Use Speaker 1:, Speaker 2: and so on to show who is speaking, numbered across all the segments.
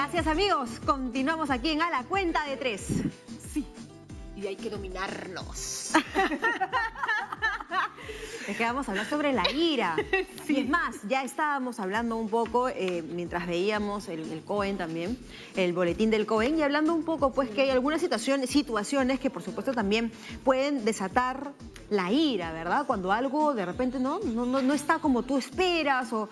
Speaker 1: Gracias, amigos. Continuamos aquí en A la Cuenta de 3.
Speaker 2: Sí, y hay que dominarnos.
Speaker 1: Es que vamos a hablar sobre la ira.
Speaker 2: Sí.
Speaker 1: Y es más, ya estábamos hablando un poco, mientras veíamos el COEN también, el boletín del COEN, y hablando un poco, pues, que hay algunas situaciones que, por supuesto, también pueden desatar la ira, ¿verdad? Cuando algo de repente no está como tú esperas o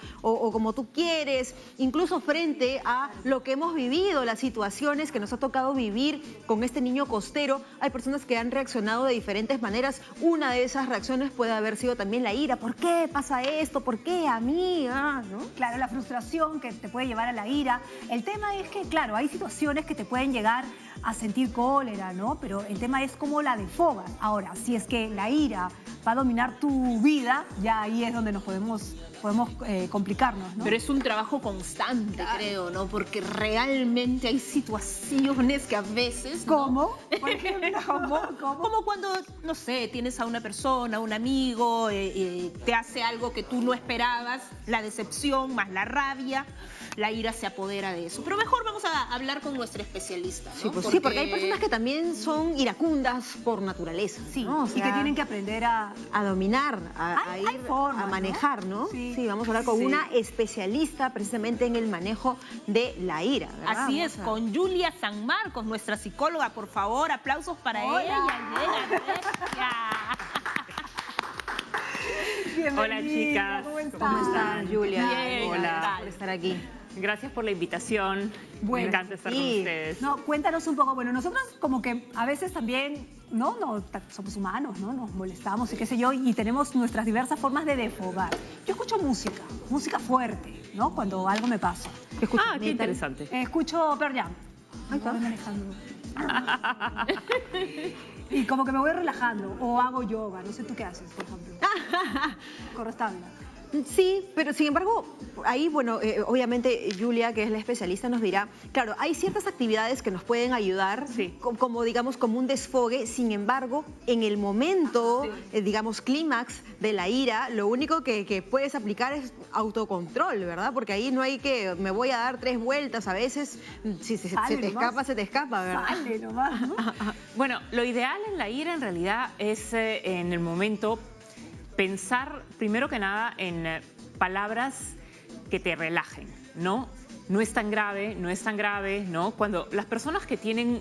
Speaker 1: como tú quieres, incluso frente a lo que hemos vivido, las situaciones que nos ha tocado vivir con este niño costero. Hay personas que han reaccionado de diferentes maneras. Una de esas reacciones puede haber sido también la ira. ¿Por qué pasa esto? ¿Por qué a mí? ¿No?
Speaker 3: Claro, la frustración que te puede llevar a la ira. El tema es que, claro, hay situaciones que te pueden llegar a sentir cólera, ¿no? Pero el tema es cómo la desfogas. Ahora, si es que la ira va a dominar tu vida, ya ahí es donde nos podemos complicarnos, ¿no?
Speaker 2: Pero es un trabajo constante, creo, ¿no? Porque realmente hay situaciones que a veces, ¿no?
Speaker 3: ¿Cómo? Por ejemplo, ¿cómo?
Speaker 2: Como cuando, no sé, tienes a una persona, un amigo, te hace algo que tú no esperabas, la decepción más la rabia, la ira se apodera de eso. Pero mejor vamos a hablar con nuestra especialista, ¿no?
Speaker 1: Sí, pues sí, porque hay personas que también son iracundas por naturaleza.
Speaker 3: Sí,
Speaker 1: ¿no? O
Speaker 3: y que
Speaker 1: sea,
Speaker 3: tienen que aprender a
Speaker 1: dominar,
Speaker 3: Hay
Speaker 1: ir
Speaker 3: formas,
Speaker 1: a
Speaker 3: ¿no?
Speaker 1: manejar, ¿no?
Speaker 3: Sí.
Speaker 1: Sí, vamos a hablar con una especialista precisamente en el manejo de la ira, ¿verdad?
Speaker 2: Así
Speaker 1: Vamos
Speaker 2: es,
Speaker 1: a-
Speaker 2: con Julia San Marcos, nuestra psicóloga, por favor, aplausos para
Speaker 3: Hola.
Speaker 2: ella.
Speaker 3: Bienvenida,
Speaker 4: Hola, chicas.
Speaker 3: ¿cómo estás?
Speaker 1: ¿Cómo estás, Julia?
Speaker 2: Bien,
Speaker 1: Hola,
Speaker 2: ¿qué tal?
Speaker 1: por estar aquí.
Speaker 4: Gracias por la invitación.
Speaker 3: Bueno,
Speaker 4: Me encanta estar con
Speaker 1: sí.
Speaker 4: ustedes.
Speaker 3: No, cuéntanos un poco. Bueno, nosotros como que a veces también, no, somos humanos, ¿no? Nos molestamos y qué sé yo, y tenemos nuestras diversas formas de desfogar. Yo escucho música fuerte, ¿no? Cuando algo me pasa.
Speaker 1: ¿Qué escuchas?
Speaker 4: Ah, qué
Speaker 1: Metal.
Speaker 4: interesante.
Speaker 3: Escucho Pearl Jam.
Speaker 1: Ahí está.
Speaker 3: Voy manejando. Y como que me voy relajando. O hago yoga. No sé tú qué haces, por ejemplo. Corres tabla.
Speaker 1: Sí, pero sin embargo, ahí, bueno, obviamente Julia, que es la especialista, nos dirá, claro, hay ciertas actividades que nos pueden ayudar,
Speaker 4: Sí.
Speaker 1: como digamos, como un desfogue. Sin embargo, en el momento, digamos, clímax de la ira, lo único que puedes aplicar es autocontrol, ¿verdad? Porque ahí no hay que, me voy a dar 3 vueltas a veces, si se
Speaker 3: Sale
Speaker 1: te
Speaker 3: nomás.
Speaker 1: escapa, se te escapa, ¿verdad?
Speaker 3: Sale nomás, ¿no?
Speaker 4: Bueno, lo ideal en la ira en realidad es en el momento pensar primero que nada en palabras que te relajen, ¿no? No es tan grave, ¿no? Cuando las personas que tienen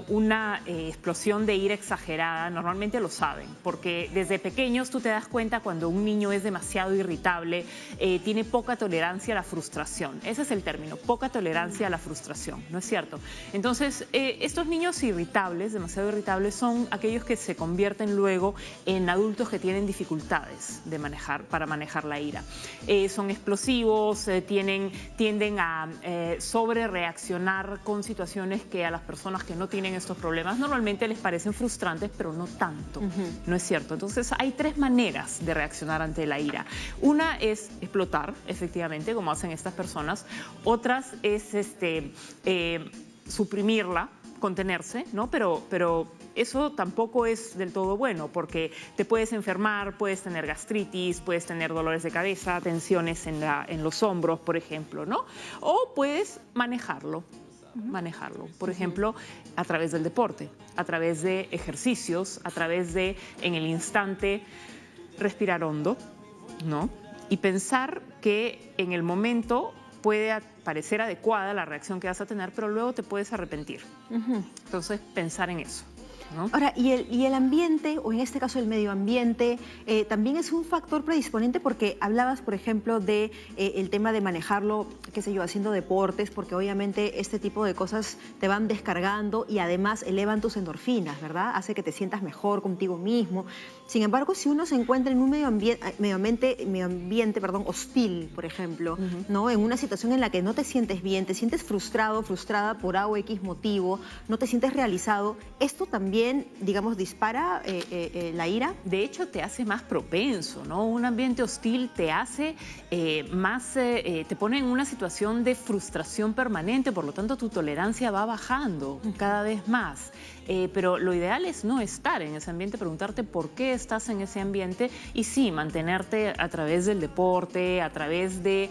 Speaker 4: una explosión de ira exagerada normalmente lo saben, porque desde pequeños tú te das cuenta cuando un niño es demasiado irritable, tiene poca tolerancia a la frustración. Ese es el término, poca tolerancia a la frustración, ¿no es cierto? Entonces, estos niños irritables, demasiado irritables, son aquellos que se convierten luego en adultos que tienen dificultades para manejar la ira. Son explosivos, tienden a sobre reaccionar con situaciones que a las personas que no tienen estos problemas normalmente les parecen frustrantes, pero no tanto, ¿no es cierto? Entonces hay 3 maneras de reaccionar ante la ira. Una es explotar, efectivamente, como hacen estas personas. Otras es suprimirla, contenerse, ¿no? Pero eso tampoco es del todo bueno, porque te puedes enfermar, puedes tener gastritis, puedes tener dolores de cabeza, tensiones en los hombros, por ejemplo, ¿no? O puedes manejarlo, por ejemplo, a través del deporte, a través de ejercicios, a través de, en el instante, respirar hondo, ¿no? Y pensar que en el momento puede parecer adecuada la reacción que vas a tener, pero luego te puedes arrepentir. Entonces, pensar en eso, ¿no?
Speaker 1: Ahora, y el ambiente, o en este caso el medio ambiente, también es un factor predisponente, porque hablabas, por ejemplo, de el tema de manejarlo, qué sé yo, haciendo deportes, porque obviamente este tipo de cosas te van descargando y además elevan tus endorfinas, ¿verdad? Hace que te sientas mejor contigo mismo. Sin embargo, si uno se encuentra en un medio ambiente, hostil, por ejemplo, ¿no? En una situación en la que no te sientes bien, te sientes frustrado, frustrada por A o X motivo, no te sientes realizado, esto también también, digamos, dispara la ira.
Speaker 4: De hecho, te hace más propenso, ¿no? Un ambiente hostil te hace te pone en una situación de frustración permanente, por lo tanto tu tolerancia va bajando cada vez más. Pero lo ideal es no estar en ese ambiente, preguntarte por qué estás en ese ambiente y sí, mantenerte a través del deporte, a través de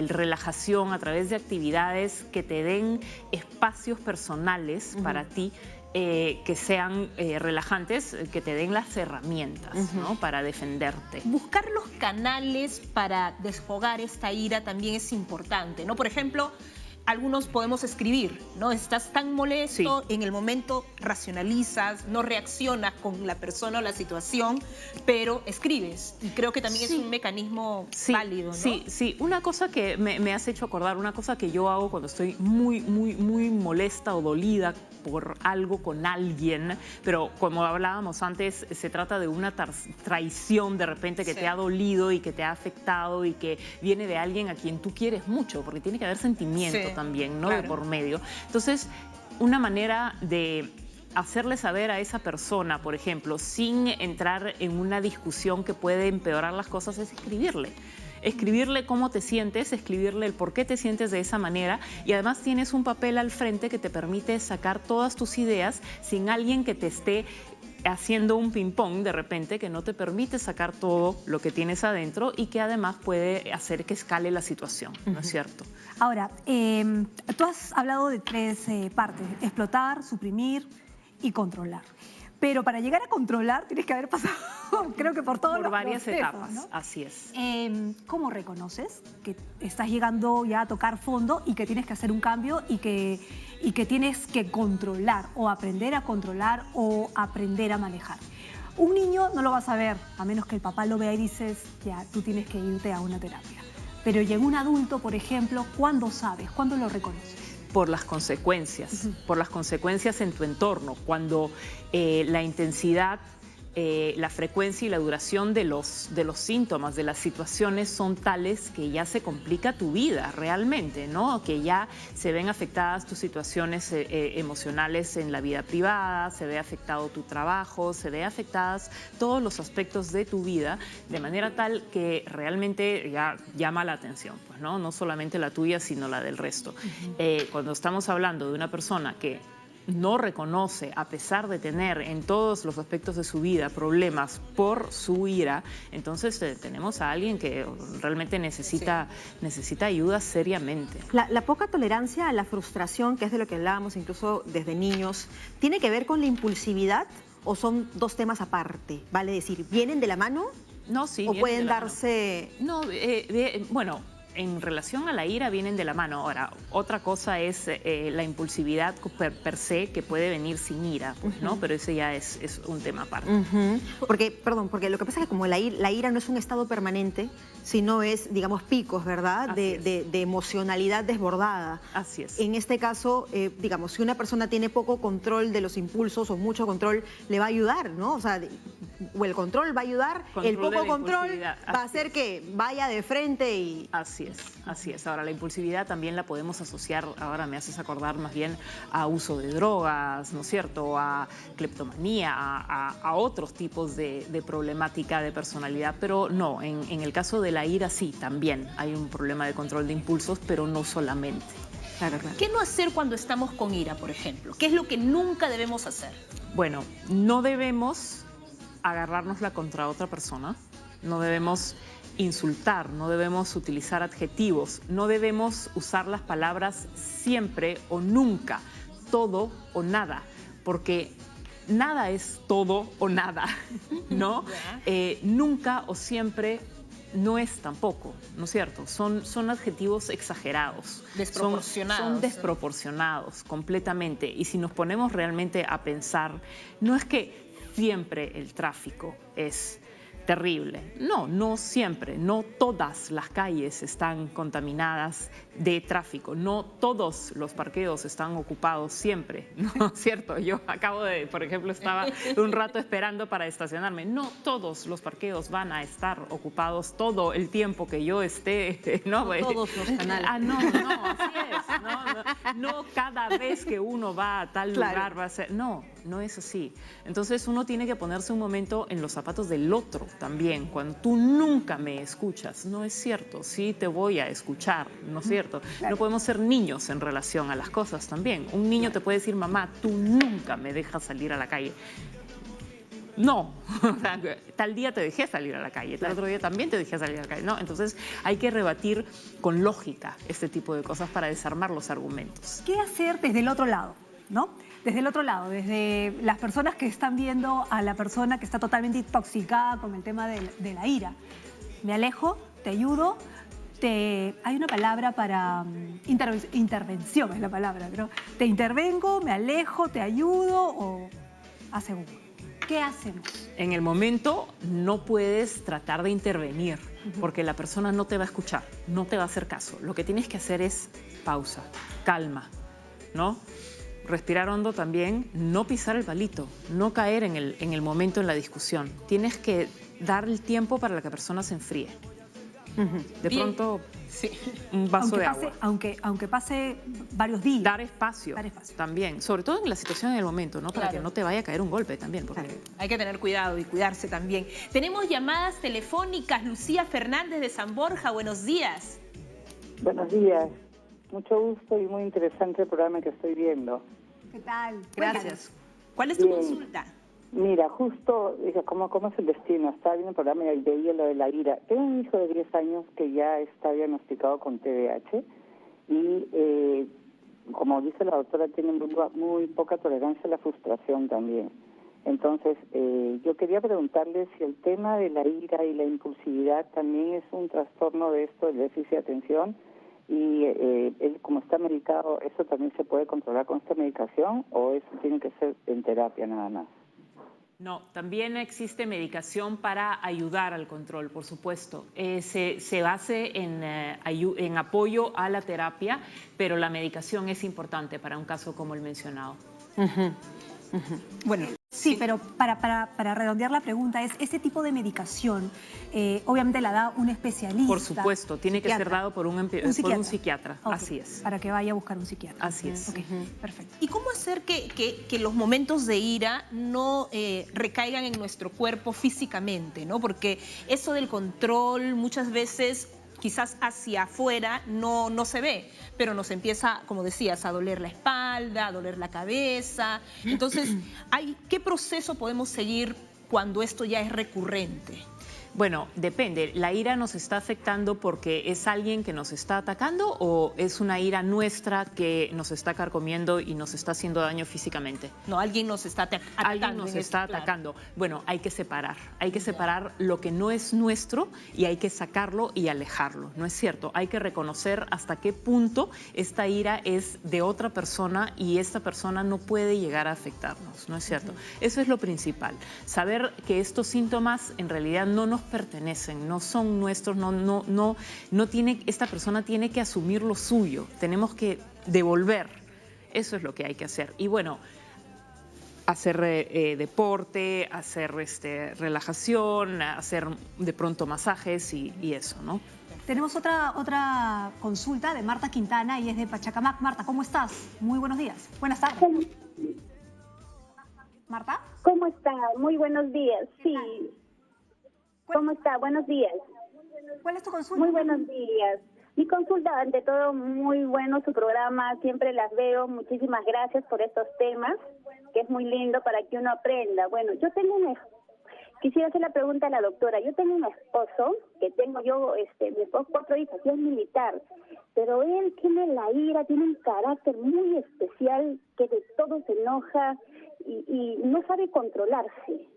Speaker 4: relajación, a través de actividades que te den espacios personales para ti, que sean relajantes, que te den las herramientas, ¿no? Para defenderte.
Speaker 2: Buscar los canales para desfogar esta ira también es importante, ¿no? Por ejemplo, algunos podemos escribir, ¿no? Estás tan molesto, en el momento racionalizas, no reaccionas con la persona o la situación, pero escribes. Y creo que también es un mecanismo válido, ¿no?
Speaker 4: Sí. Una cosa que me has hecho acordar, una cosa que yo hago cuando estoy muy molesta o dolida por algo con alguien, pero como hablábamos antes, se trata de una traición de repente que te ha dolido y que te ha afectado y que viene de alguien a quien tú quieres mucho, porque tiene que haber sentimiento también, ¿no? Claro. De por medio. Entonces, una manera de hacerle saber a esa persona, por ejemplo, sin entrar en una discusión que puede empeorar las cosas, es escribirle. Escribirle cómo te sientes, escribirle el por qué te sientes de esa manera y además tienes un papel al frente que te permite sacar todas tus ideas sin alguien que te esté haciendo un ping-pong de repente que no te permite sacar todo lo que tienes adentro y que además puede hacer que escale la situación, ¿no es cierto?
Speaker 3: Ahora, tú has hablado de tres partes: explotar, suprimir y controlar. Pero para llegar a controlar tienes que haber pasado, creo que por todos los
Speaker 4: varias
Speaker 3: procesos,
Speaker 4: etapas, ¿no? Así es.
Speaker 3: ¿Cómo reconoces que estás llegando ya a tocar fondo y que tienes que hacer un cambio y que tienes que controlar o aprender a controlar o aprender a manejar? Un niño no lo va a saber, a menos que el papá lo vea y dices, ya, tú tienes que irte a una terapia. Pero llega un adulto, por ejemplo, ¿cuándo sabes? ¿Cuándo lo reconoces?
Speaker 4: Por las consecuencias en tu entorno, cuando la intensidad, la frecuencia y la duración de los síntomas, de las situaciones son tales que ya se complica tu vida realmente, ¿no? Que ya se ven afectadas tus situaciones emocionales en la vida privada, se ve afectado tu trabajo, se ve afectadas todos los aspectos de tu vida, de manera tal que realmente ya llama la atención, pues, ¿no? No solamente la tuya, sino la del resto. Cuando estamos hablando de una persona que no reconoce, a pesar de tener en todos los aspectos de su vida problemas por su ira, entonces tenemos a alguien que realmente necesita ayuda seriamente.
Speaker 1: La poca tolerancia a la frustración, que es de lo que hablábamos incluso desde niños, ¿tiene que ver con la impulsividad o son dos temas aparte? Vale decir, ¿vienen de la mano?
Speaker 4: No, sí.
Speaker 1: ¿O pueden darse...?
Speaker 4: No, bueno... En relación a la ira vienen de la mano. Ahora, otra cosa es la impulsividad per se, que puede venir sin ira, pues, ¿no? Pero ese ya es un tema aparte.
Speaker 1: Porque lo que pasa es que como la ira no es un estado permanente, sino es, digamos, picos, ¿verdad? De emocionalidad desbordada.
Speaker 4: Así es.
Speaker 1: En este caso, digamos, si una persona tiene poco control de los impulsos o mucho control, le va a ayudar, ¿no? O sea, o el control va a ayudar, el poco control va a hacer que vaya de frente y...
Speaker 4: Así es. Ahora, la impulsividad también la podemos asociar, ahora me haces acordar más bien a uso de drogas, ¿no es cierto? A cleptomanía, a otros tipos de problemática de personalidad, pero no, en el caso de la ira sí, también hay un problema de control de impulsos, pero no solamente.
Speaker 1: Claro.
Speaker 2: ¿Qué no hacer cuando estamos con ira, por ejemplo? ¿Qué es lo que nunca debemos hacer?
Speaker 4: Bueno, no debemos agarrárnosla contra otra persona, no debemos insultar, no debemos utilizar adjetivos, no debemos usar las palabras siempre o nunca, todo o nada, porque nada es todo o nada, ¿no? Nunca o siempre no es tampoco, ¿no es cierto? Son adjetivos exagerados.
Speaker 2: Desproporcionados.
Speaker 4: Son desproporcionados completamente. Y si nos ponemos realmente a pensar, no es que siempre el tráfico es terrible. No siempre, no todas las calles están contaminadas de tráfico, no todos los parqueos están ocupados siempre, ¿no es cierto? Yo acabo de, por ejemplo, estaba un rato esperando para estacionarme. No todos los parqueos van a estar ocupados todo el tiempo que yo esté, ¿no?
Speaker 1: Todos los canales.
Speaker 4: No, así es. No cada vez que uno va a tal lugar va a ser, no. no es así. Entonces uno tiene que ponerse un momento en los zapatos del otro también. Cuando tú nunca me escuchas, no es cierto, sí te voy a escuchar, ¿no es cierto? No podemos ser niños en relación a las cosas también. Un niño te puede decir, mamá, tú nunca me dejas salir a la calle. No, tal día te dejé salir a la calle, tal otro día también te dejé salir a la calle. No, entonces hay que rebatir con lógica este tipo de cosas para desarmar los argumentos.
Speaker 3: ¿Qué hacer desde el otro lado, no? Desde el otro lado, desde las personas que están viendo a la persona que está totalmente intoxicada con el tema de la ira. Me alejo, te ayudo, hay una palabra para intervención, es la palabra, ¿no? Te intervengo, me alejo, te ayudo o hace uno. ¿Qué hacemos?
Speaker 4: En el momento no puedes tratar de intervenir porque la persona no te va a escuchar, no te va a hacer caso. Lo que tienes que hacer es pausa, calma, ¿no? Respirar hondo también, no pisar el palito, no caer en el momento en la discusión. Tienes que dar el tiempo para que la persona se enfríe. De pronto, sí, un vaso de agua.
Speaker 3: Aunque pase varios días.
Speaker 4: Dar espacio también, sobre todo en la situación en el momento, ¿no? Para que no te vaya a caer un golpe también. Porque...
Speaker 2: Hay que tener cuidado y cuidarse también. Tenemos llamadas telefónicas. Lucía Fernández de San Borja, buenos días.
Speaker 5: Buenos días. Mucho gusto y muy interesante el programa que estoy viendo.
Speaker 3: ¿Qué tal?
Speaker 2: Gracias. ¿Cuál es tu consulta?
Speaker 5: Mira, justo, ¿cómo es el destino? Estaba viendo el programa y veía lo de la ira. Tengo un hijo de 10 años que ya está diagnosticado con TDAH y, como dice la doctora, tiene muy poca tolerancia a la frustración también. Entonces, yo quería preguntarle si el tema de la ira y la impulsividad también es un trastorno de esto del déficit de atención y él, como está medicado, ¿eso también se puede controlar con esta medicación o eso tiene que ser en terapia nada más?
Speaker 4: No, también existe medicación para ayudar al control, por supuesto. Se base en apoyo a la terapia, pero la medicación es importante para un caso como el mencionado.
Speaker 3: Bueno, sí, pero para redondear la pregunta, ese tipo de medicación obviamente la da un especialista.
Speaker 4: Por supuesto, tiene que ser dado por un psiquiatra. Okay. Así es.
Speaker 3: Para que vaya a buscar un psiquiatra.
Speaker 4: Así es.
Speaker 3: Okay. Perfecto.
Speaker 2: ¿Y cómo hacer que los momentos de ira no recaigan en nuestro cuerpo físicamente, ¿no? Porque eso del control muchas veces quizás hacia afuera no se ve, pero nos empieza, como decías, a doler la espalda, a doler la cabeza. Entonces, ¿qué proceso podemos seguir cuando esto ya es recurrente?
Speaker 4: Bueno, depende. ¿La ira nos está afectando porque es alguien que nos está atacando o es una ira nuestra que nos está carcomiendo y nos está haciendo daño físicamente?
Speaker 2: No, alguien nos está atacando.
Speaker 4: Alguien nos está atacando. Bueno, hay que separar. Hay que separar lo que no es nuestro y hay que sacarlo y alejarlo. ¿No es cierto? Hay que reconocer hasta qué punto esta ira es de otra persona y esta persona no puede llegar a afectarnos. ¿No es cierto? Eso es lo principal. Saber que estos síntomas en realidad no nos pertenecen, no son nuestros, esta persona tiene que asumir lo suyo, tenemos que devolver, eso es lo que hay que hacer. Y bueno, hacer deporte, hacer relajación, hacer de pronto masajes y eso, ¿no?
Speaker 3: Tenemos otra consulta de Marta Quintana y es de Pachacamac. Marta, ¿cómo estás? Muy buenos días. Buenas tardes. ¿Marta?
Speaker 6: ¿Cómo está? Muy buenos días. Sí. ¿Cómo está? Buenos días.
Speaker 3: ¿Cuál es tu consulta?
Speaker 6: Muy buenos días. Mi consulta, ante todo, muy bueno su programa, siempre las veo. Muchísimas gracias por estos temas, que es muy lindo para que uno aprenda. Bueno, quisiera hacer la pregunta a la doctora. Yo tengo un esposo, mi esposo 4 hijos, y es militar, pero él tiene la ira, tiene un carácter muy especial, que de todo se enoja y no sabe controlarse.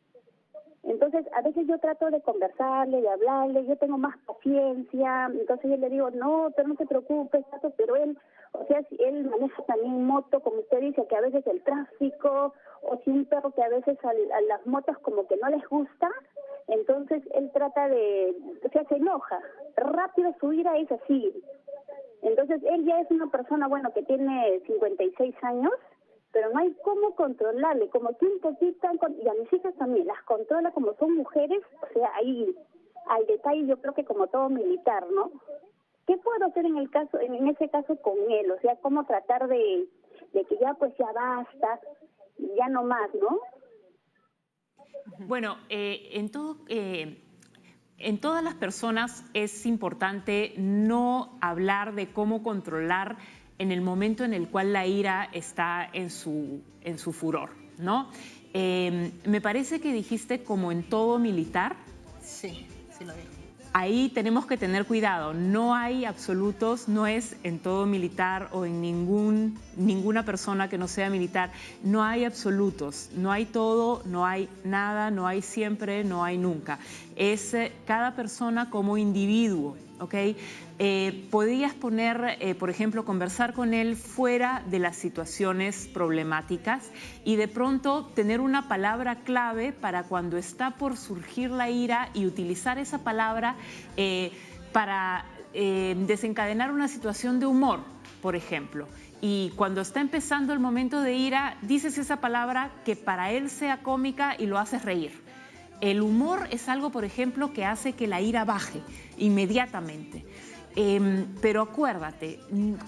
Speaker 6: Entonces, a veces yo trato de conversarle, de hablarle, yo tengo más paciencia, entonces yo le digo, no, pero no te preocupes, pero él, si él maneja también moto, como usted dice, que a veces el tráfico, o si un perro que a veces a las motos como que no les gusta, entonces él trata se enoja, rápido su ira es así. Entonces, él ya es una persona, que tiene 56 años, pero no hay cómo controlarle, como que un poquito, y a mis hijas también, las controla como son mujeres, ahí al detalle yo creo que como todo militar, ¿no? ¿Qué puedo hacer en ese caso con él? ¿Cómo tratar de que ya basta? ya no más, ¿no?
Speaker 4: Bueno, en todas las personas es importante no hablar de cómo controlar en el momento en el cual la ira está en su furor, ¿no? Me parece que dijiste como en todo militar.
Speaker 2: Sí, sí lo digo.
Speaker 4: Ahí tenemos que tener cuidado, no hay absolutos, no es en todo militar o en ninguna persona que no sea militar, no hay absolutos, no hay todo, no hay nada, no hay siempre, no hay nunca. Es cada persona como individuo, ¿ok? Podrías poner, por ejemplo, conversar con él fuera de las situaciones problemáticas y de pronto tener una palabra clave para cuando está por surgir la ira y utilizar esa palabra para desencadenar una situación de humor, por ejemplo. Y cuando está empezando el momento de ira, dices esa palabra que para él sea cómica y lo haces reír. El humor es algo, por ejemplo, que hace que la ira baje inmediatamente. Pero acuérdate,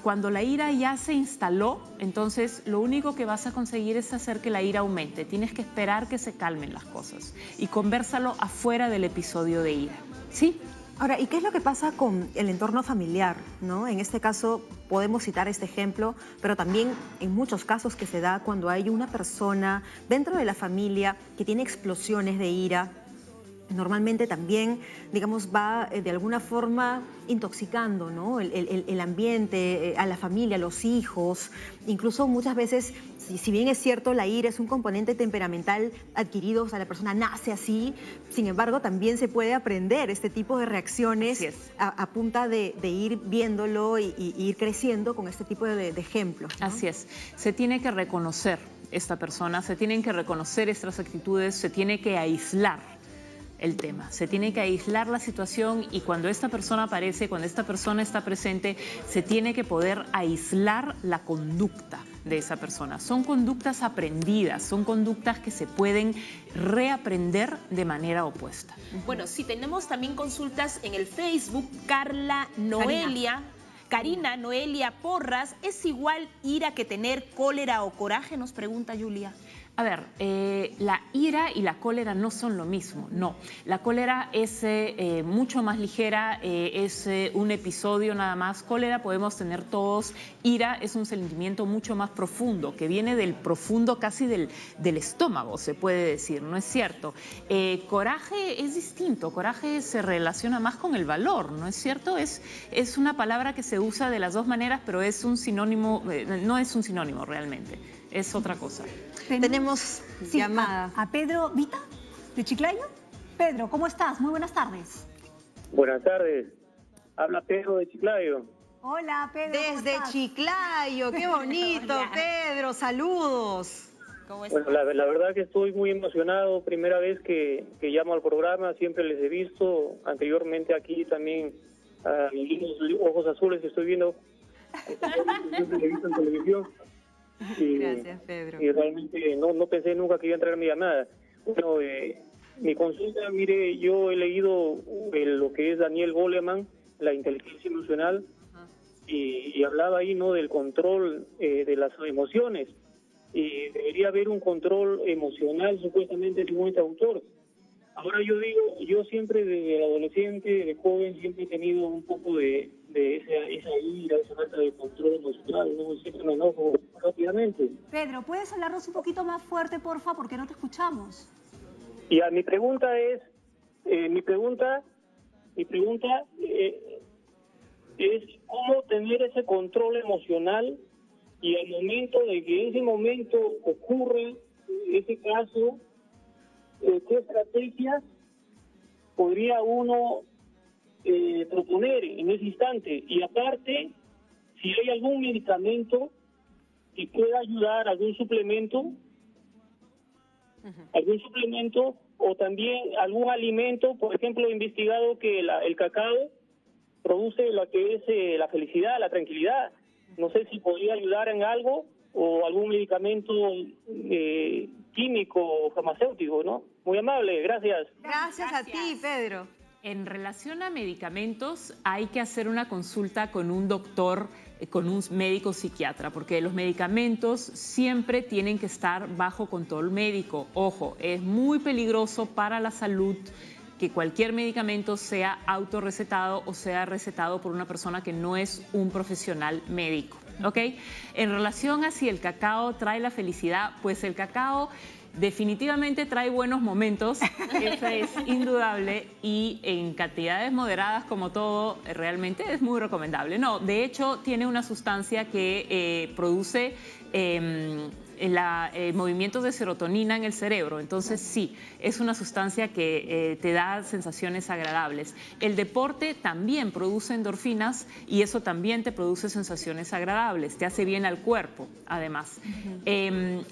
Speaker 4: cuando la ira ya se instaló, entonces lo único que vas a conseguir es hacer que la ira aumente. Tienes que esperar que se calmen las cosas y convérsalo afuera del episodio de ira, ¿sí?
Speaker 1: Ahora, ¿y qué es lo que pasa con el entorno familiar, ¿no? En este caso podemos citar este ejemplo, pero también en muchos casos que se da cuando hay una persona dentro de la familia que tiene explosiones de ira. Normalmente también, digamos, va de alguna forma intoxicando, ¿no? el ambiente, a la familia, a los hijos. Incluso muchas veces, si bien es cierto, la ira es un componente temperamental adquirido, o sea, la persona nace así, sin embargo, también se puede aprender este tipo de reacciones a punta de ir viéndolo y ir creciendo con este tipo de ejemplos, ¿no?
Speaker 4: Así es. Se tiene que reconocer esta persona, se tienen que reconocer estas actitudes, se tiene que aislar el tema, se tiene que aislar la situación y cuando esta persona aparece, cuando esta persona está presente, se tiene que poder aislar la conducta de esa persona. Son conductas aprendidas, son conductas que se pueden reaprender de manera opuesta.
Speaker 2: Bueno, si tenemos también consultas en el Facebook, Carina Noelia Porras, ¿es igual ira que tener cólera o coraje? Nos pregunta Julia.
Speaker 4: A ver, la ira y la cólera no son lo mismo, no. La cólera es mucho más ligera, es un episodio nada más. Cólera podemos tener todos. Ira es un sentimiento mucho más profundo, que viene del profundo casi del estómago, se puede decir, ¿no es cierto? Coraje es distinto, coraje se relaciona más con el valor, ¿no es cierto? Es una palabra que se usa de las dos maneras, pero es un sinónimo, no es un sinónimo realmente, es otra cosa.
Speaker 1: Tenemos llamada.
Speaker 3: A Pedro Vita, de Chiclayo. Pedro, ¿cómo estás? Muy buenas tardes.
Speaker 7: Buenas tardes. Habla Pedro de Chiclayo.
Speaker 3: Hola, Pedro. ¿cómo
Speaker 1: Desde
Speaker 3: estás?
Speaker 1: Chiclayo, qué bonito, Pedro, saludos.
Speaker 2: ¿Cómo estás?
Speaker 7: Bueno, la verdad que estoy muy emocionado. Primera vez que llamo al programa, siempre les he visto. Anteriormente aquí también a mis ojos azules estoy viendo. Siempre les he visto en televisión.
Speaker 1: Gracias, Pedro.
Speaker 7: Y realmente no pensé nunca que iba a entrar mi llamada. Bueno, mi consulta, mire, yo he leído lo que es Daniel Goleman, la inteligencia emocional, y hablaba ahí, ¿no?, del control de las emociones. Y debería haber un control emocional, supuestamente, según este autor. Ahora yo digo, yo siempre desde adolescente, de joven, siempre he tenido un poco de esa ira, esa falta de control emocional, ¿no? Siempre me enojo rápidamente.
Speaker 3: Pedro, ¿puedes hablarnos un poquito más fuerte, porfa? Porque no te escuchamos.
Speaker 7: Y mi pregunta es, es cómo tener ese control emocional y al momento de que en ese momento ocurre ese caso, ¿qué estrategias podría uno proponer en ese instante? Y aparte, si hay algún medicamento que pueda ayudar, algún suplemento o también algún alimento. Por ejemplo, he investigado que el cacao produce lo que es la felicidad, la tranquilidad. No sé si podría ayudar en algo o algún medicamento químico o farmacéutico, ¿no? Muy amable, gracias.
Speaker 1: Gracias a ti, Pedro.
Speaker 4: En relación a medicamentos, hay que hacer una consulta con un doctor, con un médico psiquiatra, porque los medicamentos siempre tienen que estar bajo control médico. Ojo, es muy peligroso para la salud que cualquier medicamento sea autorrecetado o sea recetado por una persona que no es un profesional médico, ¿ok? En relación a si el cacao trae la felicidad, pues el cacao definitivamente trae buenos momentos, eso es indudable, y en cantidades moderadas como todo, realmente es muy recomendable. No, de hecho tiene una sustancia que produce movimientos de serotonina en el cerebro, entonces sí, es una sustancia que te da sensaciones agradables. El deporte también produce endorfinas y eso también te produce sensaciones agradables, te hace bien al cuerpo, además.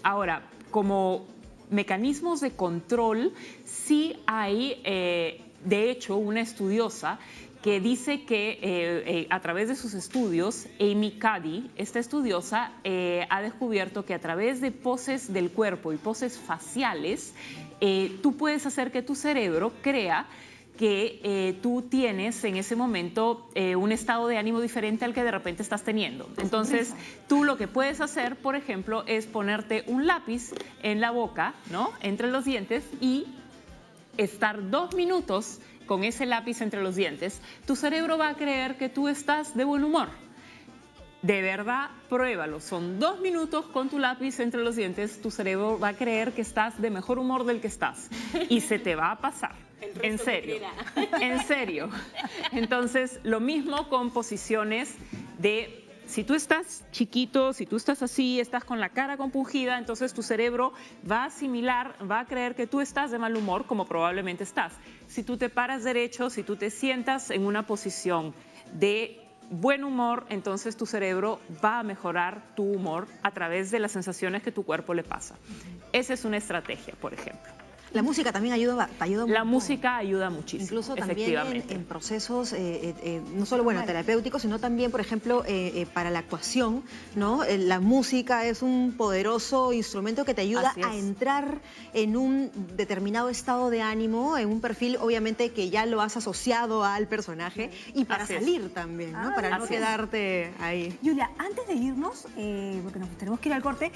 Speaker 4: Ahora, como mecanismos de control, sí hay, de hecho, una estudiosa que dice que a través de sus estudios, Amy Cuddy, esta estudiosa, ha descubierto que a través de poses del cuerpo y poses faciales, tú puedes hacer que tu cerebro crea que tú tienes en ese momento un estado de ánimo diferente al que de repente estás teniendo. Entonces, tú lo que puedes hacer, por ejemplo, es ponerte un lápiz en la boca, ¿no? Entre los dientes y estar 2 minutos con ese lápiz entre los dientes. Tu cerebro va a creer que tú estás de buen humor. De verdad, pruébalo. Son 2 minutos con tu lápiz entre los dientes. Tu cerebro va a creer que estás de mejor humor del que estás. Y se te va a pasar. En serio. En serio. Entonces, lo mismo con posiciones de... Si tú estás chiquito, si tú estás así, estás con la cara compungida, entonces tu cerebro va a asimilar, va a creer que tú estás de mal humor, como probablemente estás. Si tú te paras derecho, si tú te sientas en una posición de buen humor, entonces tu cerebro va a mejorar tu humor a través de las sensaciones que tu cuerpo le pasa. Esa es una estrategia, por ejemplo.
Speaker 1: La música también ayuda un
Speaker 4: La
Speaker 1: montón.
Speaker 4: música ayuda muchísimo.
Speaker 1: Incluso también en procesos, no solo terapéuticos, sino también, por ejemplo, para la actuación, ¿no? La música es un poderoso instrumento que te ayuda a entrar en un determinado estado de ánimo, en un perfil, obviamente, que ya lo has asociado al personaje, y para salir también, ¿no? Para no quedarte ahí.
Speaker 3: Julia, antes de irnos, porque nos tenemos que ir al corte,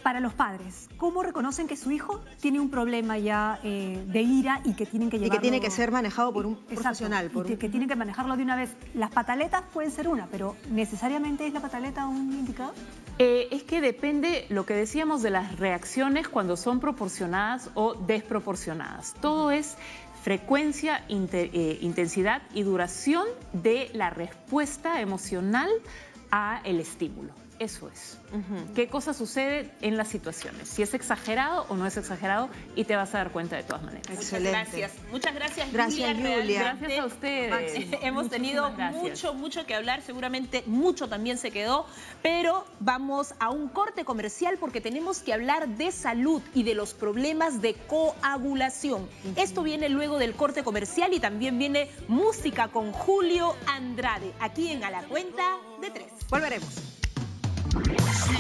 Speaker 3: para los padres, ¿cómo reconocen que su hijo tiene un problema ya de ira y que tienen que llevarlo...
Speaker 1: Y que tiene que ser manejado por un profesional.
Speaker 3: Que tienen que manejarlo de una vez. Las pataletas pueden ser una, pero ¿necesariamente es la pataleta un indicador?
Speaker 4: Es que depende, lo que decíamos, de las reacciones cuando son proporcionadas o desproporcionadas. Todo es frecuencia, intensidad y duración de la respuesta emocional al estímulo. Eso es. ¿Qué cosa sucede en las situaciones? Si es exagerado o no es exagerado, y te vas a dar cuenta de todas maneras.
Speaker 1: Excelente.
Speaker 2: Muchas gracias,
Speaker 1: Gracias, Julia.
Speaker 4: Gracias a ustedes.
Speaker 2: Hemos tenido mucho que hablar, seguramente mucho también se quedó, pero vamos a un corte comercial porque tenemos que hablar de salud y de los problemas de coagulación. Esto viene luego del corte comercial y también viene música con Julio Andrade, aquí en A la Cuenta de 3.
Speaker 1: Volveremos.
Speaker 8: Si